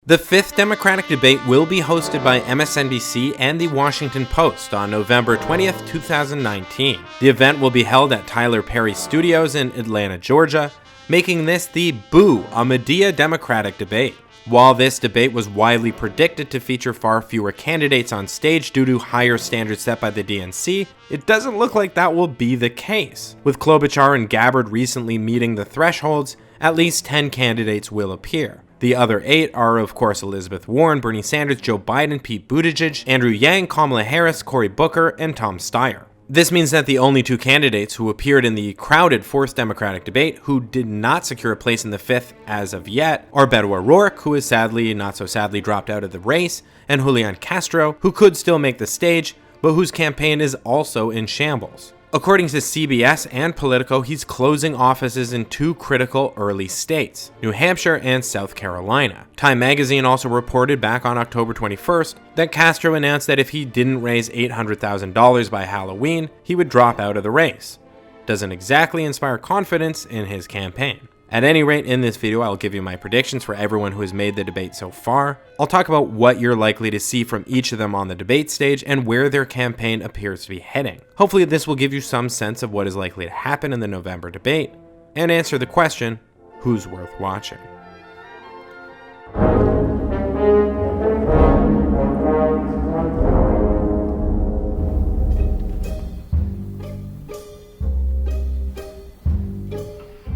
The fifth Democratic debate will be hosted by MSNBC and The Washington Post on November 20th, 2019. The event will be held at Tyler Perry Studios in Atlanta, Georgia, making this the Bute, a Madea Democratic Debate. While this debate was widely predicted to feature far fewer candidates on stage due to higher standards set by the DNC, it doesn't look like that will be the case. With Klobuchar and Gabbard recently meeting the thresholds, at least 10 candidates will appear. The other 8 are, of course, Elizabeth Warren, Bernie Sanders, Joe Biden, Pete Buttigieg, Andrew Yang, Kamala Harris, Cory Booker, and Tom Steyer. This means that the only 2 candidates who appeared in the crowded 4th Democratic debate who did not secure a place in the 5th as of yet are Beto O'Rourke, who is sadly, not so sadly, dropped out of the race, and Julian Castro, who could still make the stage, but whose campaign is also in shambles. According to CBS and Politico, he's closing offices in 2 critical early states, New Hampshire and South Carolina. Time magazine also reported back on October 21st that Castro announced that if he didn't raise $800,000 by Halloween, he would drop out of the race. Doesn't exactly inspire confidence in his campaign. At any rate, in this video, I'll give you my predictions for everyone who has made the debate so far. I'll talk about what you're likely to see from each of them on the debate stage and where their campaign appears to be heading. Hopefully this will give you some sense of what is likely to happen in the November debate, and answer the question, who's worth watching?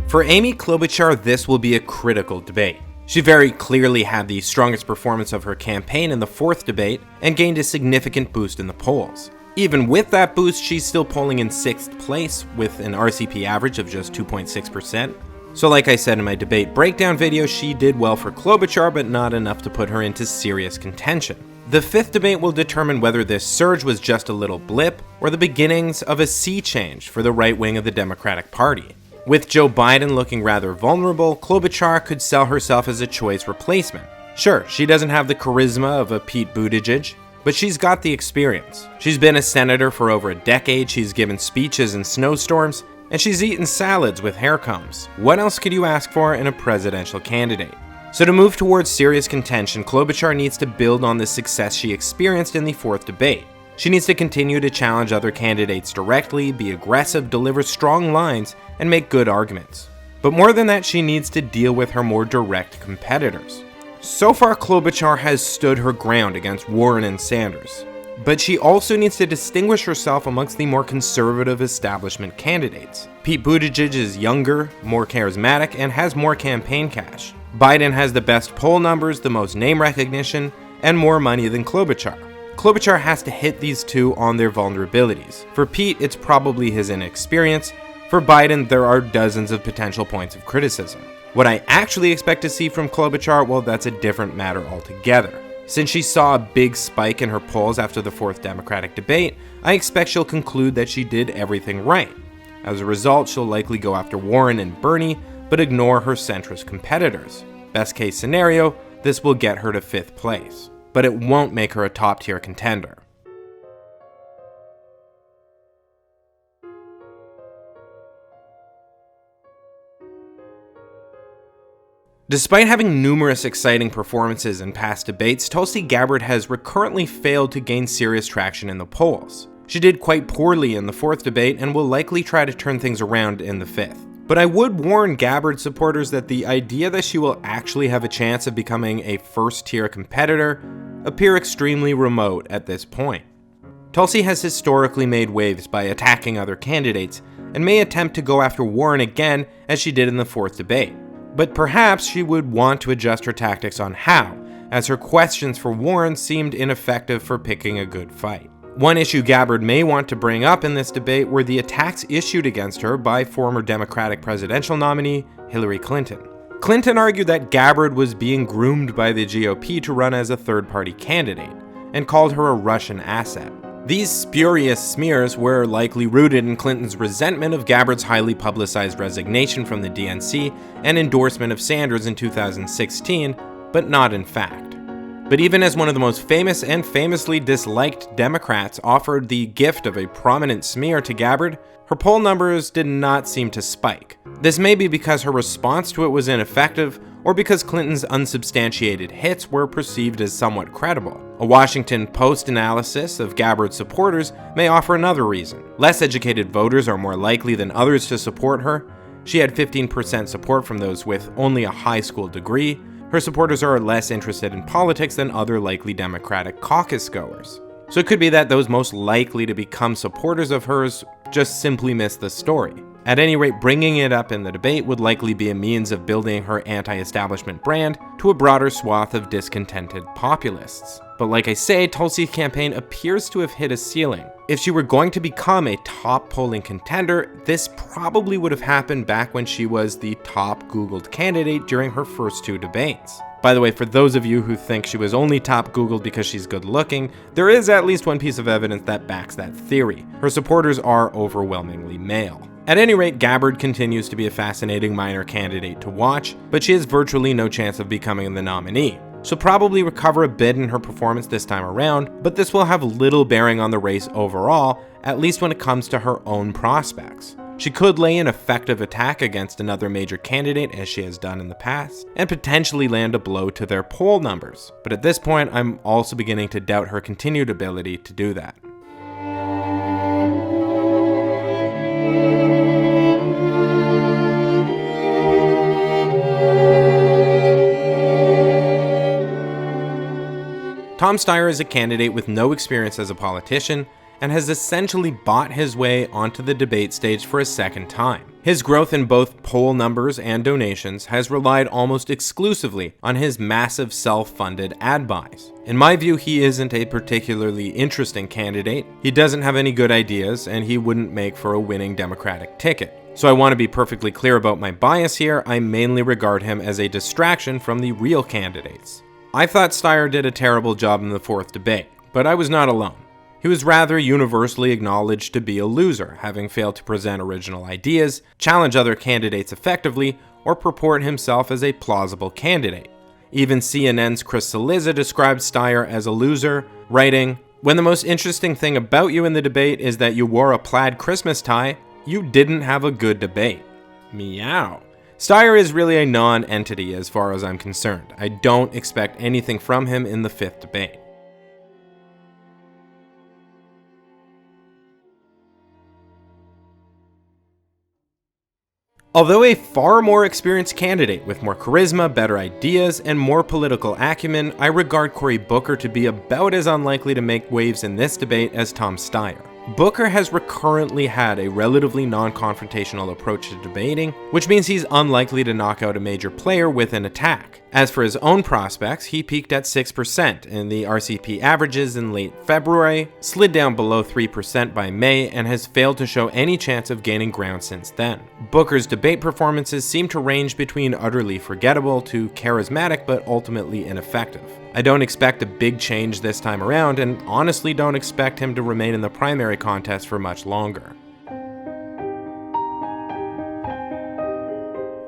For Amy Klobuchar, this will be a critical debate. She very clearly had the strongest performance of her campaign in the 4th debate and gained a significant boost in the polls. Even with that boost, she's still polling in 6th place with an RCP average of just 2.6%. So like I said in my debate breakdown video, she did well for Klobuchar, but not enough to put her into serious contention. The 5th debate will determine whether this surge was just a little blip or the beginnings of a sea change for the right wing of the Democratic Party. With Joe Biden looking rather vulnerable, Klobuchar could sell herself as a choice replacement. Sure, she doesn't have the charisma of a Pete Buttigieg, but she's got the experience. She's been a senator for over a decade, she's given speeches in snowstorms, and she's eaten salads with hair combs. What else could you ask for in a presidential candidate? So to move towards serious contention, Klobuchar needs to build on the success she experienced in the 4th debate. She needs to continue to challenge other candidates directly, be aggressive, deliver strong lines, and make good arguments. But more than that, she needs to deal with her more direct competitors. So far, Klobuchar has stood her ground against Warren and Sanders, but she also needs to distinguish herself amongst the more conservative establishment candidates. Pete Buttigieg is younger, more charismatic, and has more campaign cash. Biden has the best poll numbers, the most name recognition, and more money than Klobuchar. Klobuchar has to hit these 2 on their vulnerabilities. For Pete, it's probably his inexperience. For Biden, there are dozens of potential points of criticism. What I actually expect to see from Klobuchar, well, that's a different matter altogether. Since she saw a big spike in her polls after the 4th Democratic debate, I expect she'll conclude that she did everything right. As a result, she'll likely go after Warren and Bernie, but ignore her centrist competitors. Best case scenario, this will get her to 5th place. But it won't make her a top-tier contender. Despite having numerous exciting performances in past debates, Tulsi Gabbard has recurrently failed to gain serious traction in the polls. She did quite poorly in the 4th debate and will likely try to turn things around in the 5th. But I would warn Gabbard supporters that the idea that she will actually have a chance of becoming a first-tier competitor appear extremely remote at this point. Tulsi has historically made waves by attacking other candidates and may attempt to go after Warren again as she did in the 4th debate. But perhaps she would want to adjust her tactics on how, as her questions for Warren seemed ineffective for picking a good fight. One issue Gabbard may want to bring up in this debate were the attacks issued against her by former Democratic presidential nominee Hillary Clinton. Clinton argued that Gabbard was being groomed by the GOP to run as a third-party candidate, and called her a Russian asset. These spurious smears were likely rooted in Clinton's resentment of Gabbard's highly publicized resignation from the DNC and endorsement of Sanders in 2016, but not in fact. But even as one of the most famous and famously disliked Democrats offered the gift of a prominent smear to Gabbard, her poll numbers did not seem to spike. This may be because her response to it was ineffective, or because Clinton's unsubstantiated hits were perceived as somewhat credible. A Washington Post analysis of Gabbard's supporters may offer another reason. Less educated voters are more likely than others to support her. She had 15% support from those with only a high school degree. Her supporters are less interested in politics than other likely Democratic caucus goers. So it could be that those most likely to become supporters of hers just simply missed the story. At any rate, bringing it up in the debate would likely be a means of building her anti-establishment brand to a broader swath of discontented populists. But like I say, Tulsi's campaign appears to have hit a ceiling. If she were going to become a top polling contender, this probably would have happened back when she was the top Googled candidate during her first 2 debates. By the way, for those of you who think she was only top Googled because she's good looking, there is at least one piece of evidence that backs that theory. Her supporters are overwhelmingly male. At any rate, Gabbard continues to be a fascinating minor candidate to watch, but she has virtually no chance of becoming the nominee. She'll probably recover a bit in her performance this time around, but this will have little bearing on the race overall, at least when it comes to her own prospects. She could lay an effective attack against another major candidate, as she has done in the past, and potentially land a blow to their poll numbers. But at this point, I'm also beginning to doubt her continued ability to do that. Tom Steyer is a candidate with no experience as a politician and has essentially bought his way onto the debate stage for a second time. His growth in both poll numbers and donations has relied almost exclusively on his massive self-funded ad buys. In my view, he isn't a particularly interesting candidate, he doesn't have any good ideas, and he wouldn't make for a winning Democratic ticket. So I want to be perfectly clear about my bias here. I mainly regard him as a distraction from the real candidates. I thought Steyer did a terrible job in the 4th debate, but I was not alone. He was rather universally acknowledged to be a loser, having failed to present original ideas, challenge other candidates effectively, or purport himself as a plausible candidate. Even CNN's Chris Cillizza described Steyer as a loser, writing, "When the most interesting thing about you in the debate is that you wore a plaid Christmas tie, you didn't have a good debate." Meow. Steyer is really a non-entity as far as I'm concerned. I don't expect anything from him in the 5th debate. Although a far more experienced candidate with more charisma, better ideas, and more political acumen, I regard Cory Booker to be about as unlikely to make waves in this debate as Tom Steyer. Booker has recurrently had a relatively non-confrontational approach to debating, which means he's unlikely to knock out a major player with an attack. As for his own prospects, he peaked at 6% in the RCP averages in late February, slid down below 3% by May, and has failed to show any chance of gaining ground since then. Booker's debate performances seem to range between utterly forgettable to charismatic but ultimately ineffective. I don't expect a big change this time around, and honestly don't expect him to remain in the primary contest for much longer.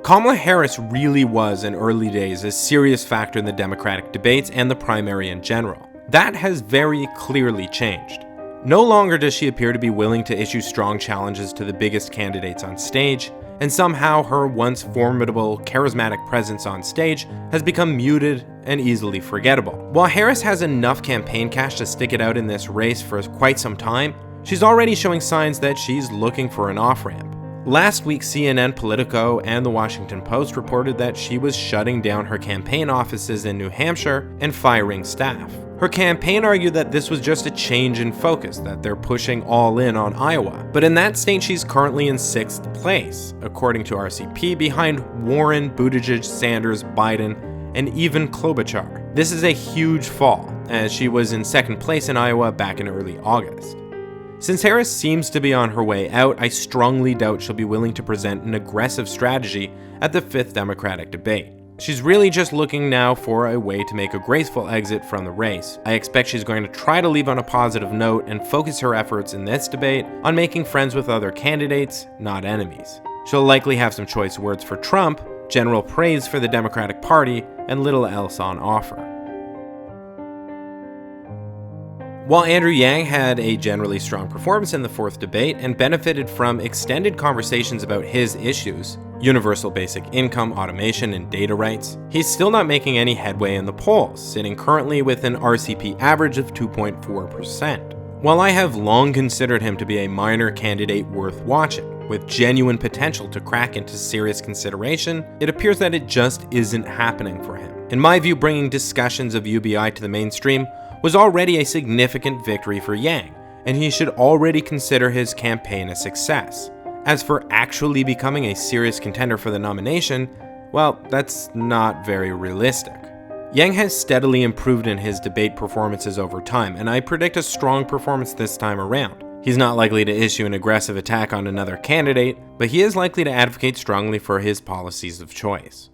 Kamala Harris really was in early days a serious factor in the Democratic debates and the primary in general. That has very clearly changed. No longer does she appear to be willing to issue strong challenges to the biggest candidates on stage, and somehow her once formidable, charismatic presence on stage has become muted and easily forgettable. While Harris has enough campaign cash to stick it out in this race for quite some time, she's already showing signs that she's looking for an off-ramp. Last week, CNN, Politico, and the Washington Post reported that she was shutting down her campaign offices in New Hampshire and firing staff. Her campaign argued that this was just a change in focus, that they're pushing all in on Iowa. But in that state, she's currently in 6th place, according to RCP, behind Warren, Buttigieg, Sanders, Biden, and even Klobuchar. This is a huge fall, as she was in 2nd place in Iowa back in early August. Since Harris seems to be on her way out, I strongly doubt she'll be willing to present an aggressive strategy at the 5th Democratic debate. She's really just looking now for a way to make a graceful exit from the race. I expect she's going to try to leave on a positive note and focus her efforts in this debate on making friends with other candidates, not enemies. She'll likely have some choice words for Trump, general praise for the Democratic Party, and little else on offer. While Andrew Yang had a generally strong performance in the fourth debate and benefited from extended conversations about his issues, universal basic income, automation, and data rights, he's still not making any headway in the polls, sitting currently with an RCP average of 2.4%. While I have long considered him to be a minor candidate worth watching, with genuine potential to crack into serious consideration, it appears that it just isn't happening for him. In my view, bringing discussions of UBI to the mainstream was already a significant victory for Yang, and he should already consider his campaign a success. As for actually becoming a serious contender for the nomination, well, that's not very realistic. Yang has steadily improved in his debate performances over time, and I predict a strong performance this time around. He's not likely to issue an aggressive attack on another candidate, but he is likely to advocate strongly for his policies of choice.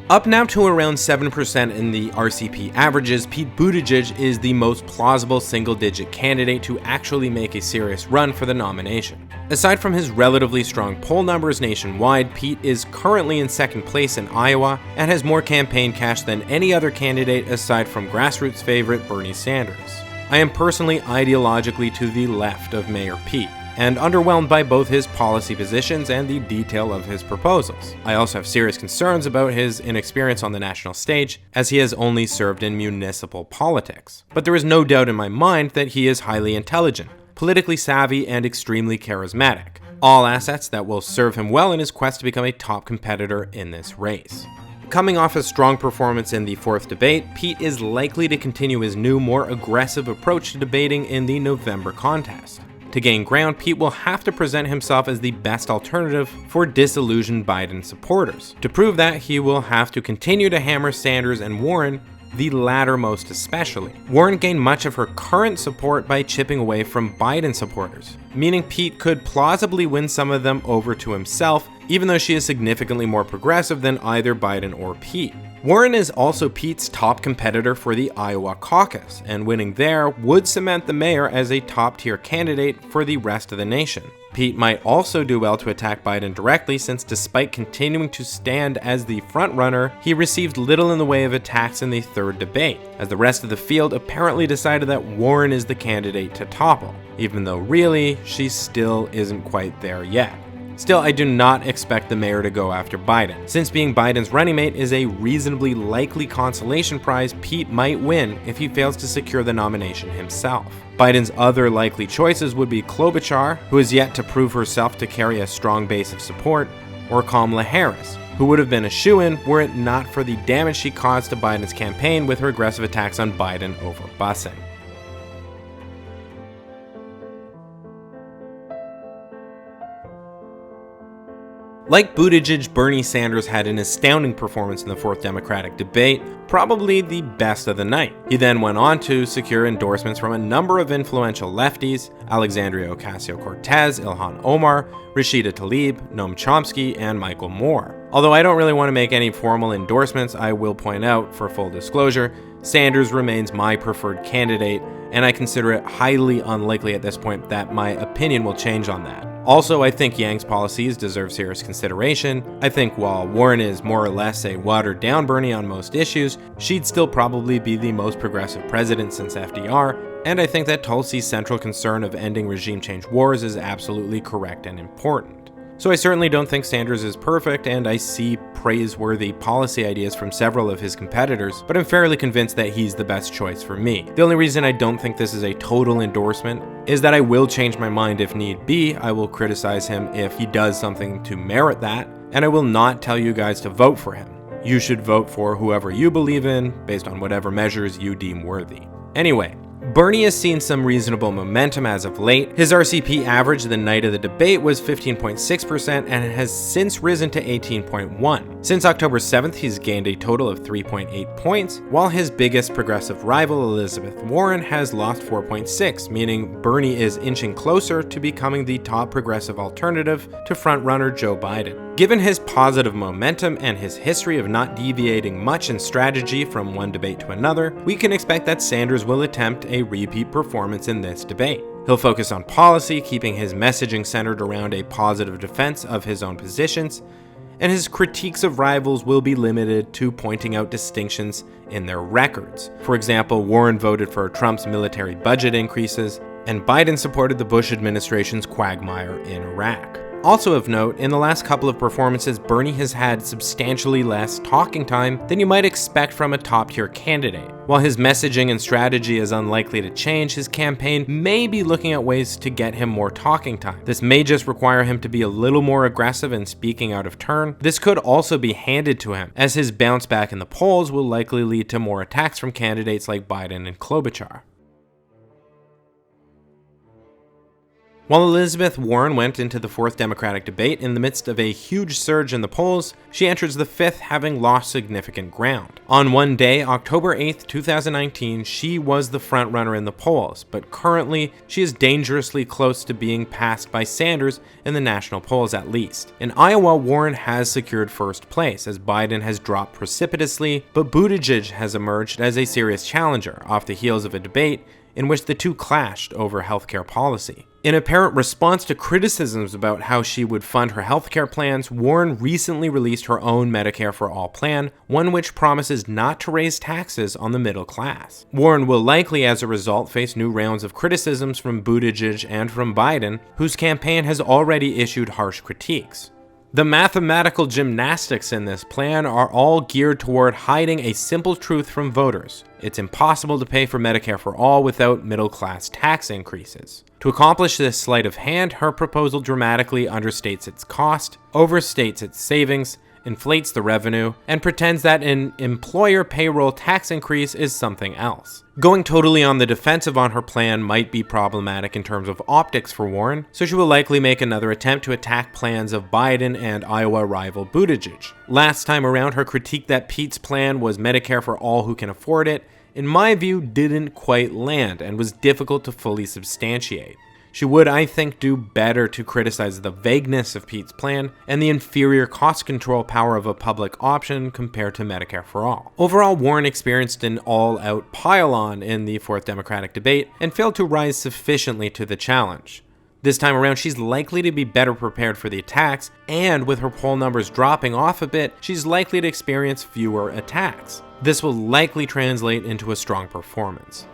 Up now to around 7% in the RCP averages, Pete Buttigieg is the most plausible single-digit candidate to actually make a serious run for the nomination. Aside from his relatively strong poll numbers nationwide, Pete is currently in second place in Iowa and has more campaign cash than any other candidate aside from grassroots favorite Bernie Sanders. I am personally ideologically to the left of Mayor Pete, and underwhelmed by both his policy positions and the detail of his proposals. I also have serious concerns about his inexperience on the national stage, as he has only served in municipal politics. But there is no doubt in my mind that he is highly intelligent, politically savvy, and extremely charismatic, all assets that will serve him well in his quest to become a top competitor in this race. Coming off a strong performance in the fourth debate, Pete is likely to continue his new, more aggressive approach to debating in the November contest. To gain ground, Pete will have to present himself as the best alternative for disillusioned Biden supporters. To prove that, he will have to continue to hammer Sanders and Warren, the latter most especially. Warren gained much of her current support by chipping away from Biden supporters, meaning Pete could plausibly win some of them over to himself, even though she is significantly more progressive than either Biden or Pete. Warren is also Pete's top competitor for the Iowa caucus, and winning there would cement the mayor as a top-tier candidate for the rest of the nation. Pete might also do well to attack Biden directly, since despite continuing to stand as the frontrunner, he received little in the way of attacks in the third debate, as the rest of the field apparently decided that Warren is the candidate to topple, even though really, she still isn't quite there yet. Still, I do not expect the mayor to go after Biden. Since being Biden's running mate is a reasonably likely consolation prize, Pete might win if he fails to secure the nomination himself. Biden's other likely choices would be Klobuchar, who has yet to prove herself to carry a strong base of support, or Kamala Harris, who would have been a shoo-in were it not for the damage she caused to Biden's campaign with her aggressive attacks on Biden over busing. Like Buttigieg, Bernie Sanders had an astounding performance in the fourth Democratic debate, probably the best of the night. He then went on to secure endorsements from a number of influential lefties: Alexandria Ocasio-Cortez, Ilhan Omar, Rashida Tlaib, Noam Chomsky, and Michael Moore. Although I don't really want to make any formal endorsements, I will point out, for full disclosure, Sanders remains my preferred candidate, and I consider it highly unlikely at this point that my opinion will change on that. Also, I think Yang's policies deserve serious consideration. I think while Warren is more or less a watered-down Bernie on most issues, she'd still probably be the most progressive president since FDR, and I think that Tulsi's central concern of ending regime change wars is absolutely correct and important. So I certainly don't think Sanders is perfect, and I see praiseworthy policy ideas from several of his competitors, but I'm fairly convinced that he's the best choice for me. The only reason I don't think this is a total endorsement is that I will change my mind if need be. I will criticize him if he does something to merit that, and I will not tell you guys to vote for him. You should vote for whoever you believe in, based on whatever measures you deem worthy. Anyway, Bernie has seen some reasonable momentum as of late. His RCP average the night of the debate was 15.6% and has since risen to 18.1%. Since October 7th, he's gained a total of 3.8 points, while his biggest progressive rival, Elizabeth Warren, has lost 4.6, meaning Bernie is inching closer to becoming the top progressive alternative to frontrunner Joe Biden. Given his positive momentum and his history of not deviating much in strategy from one debate to another, we can expect that Sanders will attempt a repeat performance in this debate. He'll focus on policy, keeping his messaging centered around a positive defense of his own positions, and his critiques of rivals will be limited to pointing out distinctions in their records. For example, Warren voted for Trump's military budget increases, and Biden supported the Bush administration's quagmire in Iraq. Also of note, in the last couple of performances, Bernie has had substantially less talking time than you might expect from a top-tier candidate. While his messaging and strategy is unlikely to change, his campaign may be looking at ways to get him more talking time. This may just require him to be a little more aggressive and speaking out of turn. This could also be handed to him, as his bounce back in the polls will likely lead to more attacks from candidates like Biden and Klobuchar. While Elizabeth Warren went into the 4th Democratic debate in the midst of a huge surge in the polls, she enters the 5th having lost significant ground. On one day, October 8th, 2019, she was the frontrunner in the polls, but currently she is dangerously close to being passed by Sanders in the national polls at least. In Iowa, Warren has secured first place as Biden has dropped precipitously, but Buttigieg has emerged as a serious challenger off the heels of a debate in which the two clashed over healthcare policy. In apparent response to criticisms about how she would fund her healthcare plans, Warren recently released her own Medicare for All plan, one which promises not to raise taxes on the middle class. Warren will likely, as a result, face new rounds of criticisms from Buttigieg and from Biden, whose campaign has already issued harsh critiques. The mathematical gymnastics in this plan are all geared toward hiding a simple truth from voters. It's impossible to pay for Medicare for all without middle-class tax increases. To accomplish this sleight of hand, her proposal dramatically understates its cost, overstates its savings, inflates the revenue, and pretends that an employer payroll tax increase is something else. Going totally on the defensive on her plan might be problematic in terms of optics for Warren, so she will likely make another attempt to attack plans of Biden and Iowa rival Buttigieg. Last time around, her critique that Pete's plan was Medicare for all who can afford it, in my view, didn't quite land and was difficult to fully substantiate. She would, I think, do better to criticize the vagueness of Pete's plan and the inferior cost control power of a public option compared to Medicare for All. Overall, Warren experienced an all-out pile-on in the 4th Democratic debate and failed to rise sufficiently to the challenge. This time around, she's likely to be better prepared for the attacks, and with her poll numbers dropping off a bit, she's likely to experience fewer attacks. This will likely translate into a strong performance.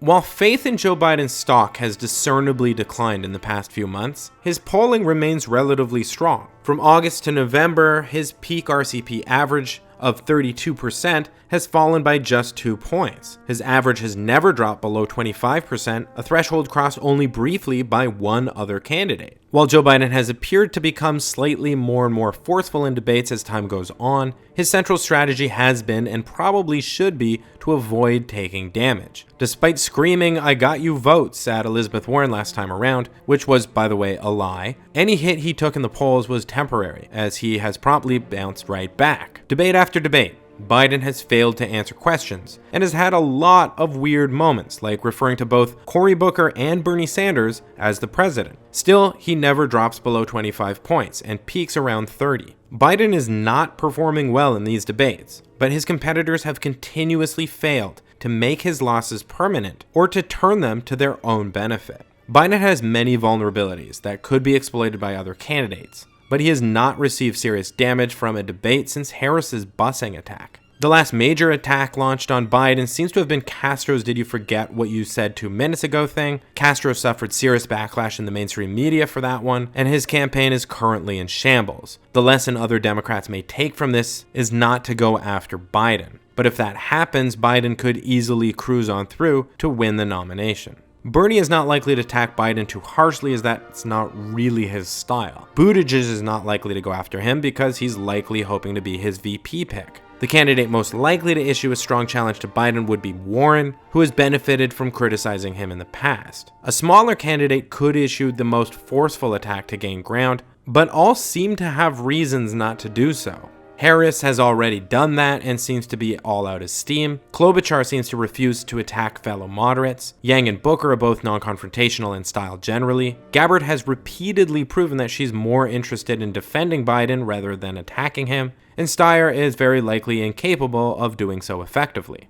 While faith in Joe Biden's stock has discernibly declined in the past few months, his polling remains relatively strong. From August to November, his peak RCP average of 32% has fallen by just 2 points. His average has never dropped below 25%, a threshold crossed only briefly by one other candidate. While Joe Biden has appeared to become slightly more and more forceful in debates as time goes on, his central strategy has been, and probably should be, to avoid taking damage. Despite screaming, "I got you" votes at Elizabeth Warren last time around, which was, by the way, a lie, any hit he took in the polls was temporary, as he has promptly bounced right back. Debate after debate, Biden has failed to answer questions, and has had a lot of weird moments, like referring to both Cory Booker and Bernie Sanders as the president. Still, he never drops below 25 points, and peaks around 30. Biden is not performing well in these debates, but his competitors have continuously failed to make his losses permanent, or to turn them to their own benefit. Biden has many vulnerabilities that could be exploited by other candidates, but he has not received serious damage from a debate since Harris's busing attack. The last major attack launched on Biden seems to have been Castro's "did you forget what you said 2 minutes ago" thing. Castro suffered serious backlash in the mainstream media for that one, and his campaign is currently in shambles. The lesson other Democrats may take from this is not to go after Biden. But if that happens, Biden could easily cruise on through to win the nomination. Bernie is not likely to attack Biden too harshly, as that's not really his style. Buttigieg is not likely to go after him because he's likely hoping to be his VP pick. The candidate most likely to issue a strong challenge to Biden would be Warren, who has benefited from criticizing him in the past. A smaller candidate could issue the most forceful attack to gain ground, but all seem to have reasons not to do so. Harris has already done that and seems to be all out of steam. Klobuchar seems to refuse to attack fellow moderates. Yang and Booker are both non-confrontational in style generally. Gabbard has repeatedly proven that she's more interested in defending Biden rather than attacking him, and Steyer is very likely incapable of doing so effectively.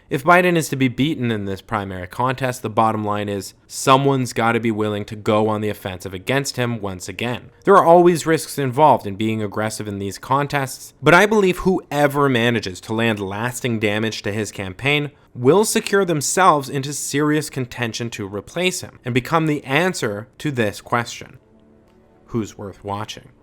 If Biden is to be beaten in this primary contest, the bottom line is someone's got to be willing to go on the offensive against him once again. There are always risks involved in being aggressive in these contests, but I believe whoever manages to land lasting damage to his campaign will secure themselves into serious contention to replace him and become the answer to this question: who's worth watching?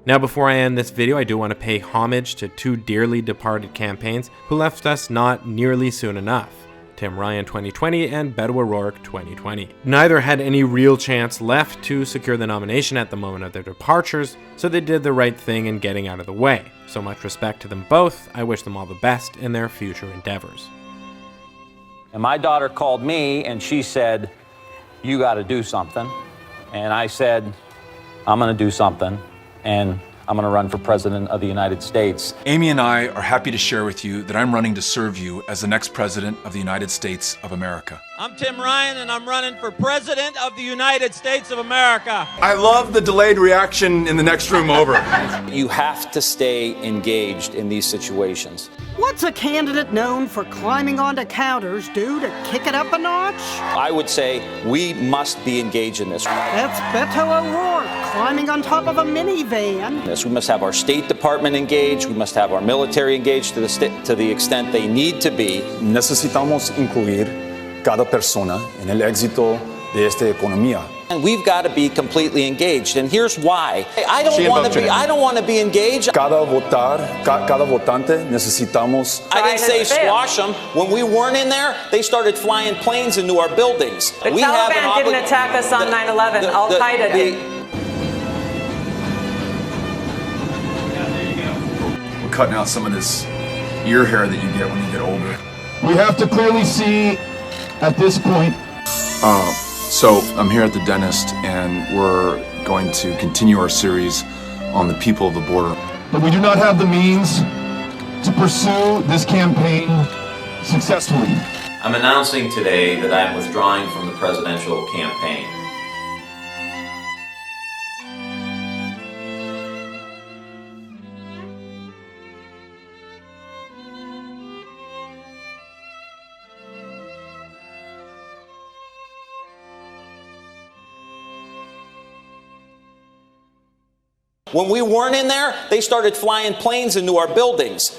Now, before I end this video, I do want to pay homage to two dearly departed campaigns who left us not nearly soon enough: Tim Ryan 2020 and Beto O'Rourke 2020. Neither had any real chance left to secure the nomination at the moment of their departures, so they did the right thing in getting out of the way. So much respect to them both. I wish them all the best in their future endeavors. And my daughter called me and she said, "You got to do something." And I said, "I'm going to do something, and I'm going to run for president of the United States." Amy and I are happy to share with you that I'm running to serve you as the next president of the United States of America. I'm Tim Ryan, and I'm running for president of the United States of America. I love the delayed reaction in the next room over. You have to stay engaged in these situations. What's a candidate known for climbing onto counters do to kick it up a notch? I would say we must be engaged in this. That's Beto O'Rourke climbing on top of a minivan. We must have our State Department engaged. We must have our military engaged to the extent they need to be. Necesitamos incluir cada persona en el éxito de esta economía. And we've got to be completely engaged. And here's why. I don't want to be engaged. Cada votante necesitamos. I didn't say squash them. When we weren't in there, they started flying planes into our buildings. The Taliban didn't attack us on 9/11. Al-Qaeda did. We're cutting out some of this ear hair that you get when you get older. We have to clearly see at this point. So I'm here at the dentist, and we're going to continue our series on the people of the border. But we do not have the means to pursue this campaign successfully. I'm announcing today that I'm withdrawing from the presidential campaign. When we weren't in there, they started flying planes into our buildings.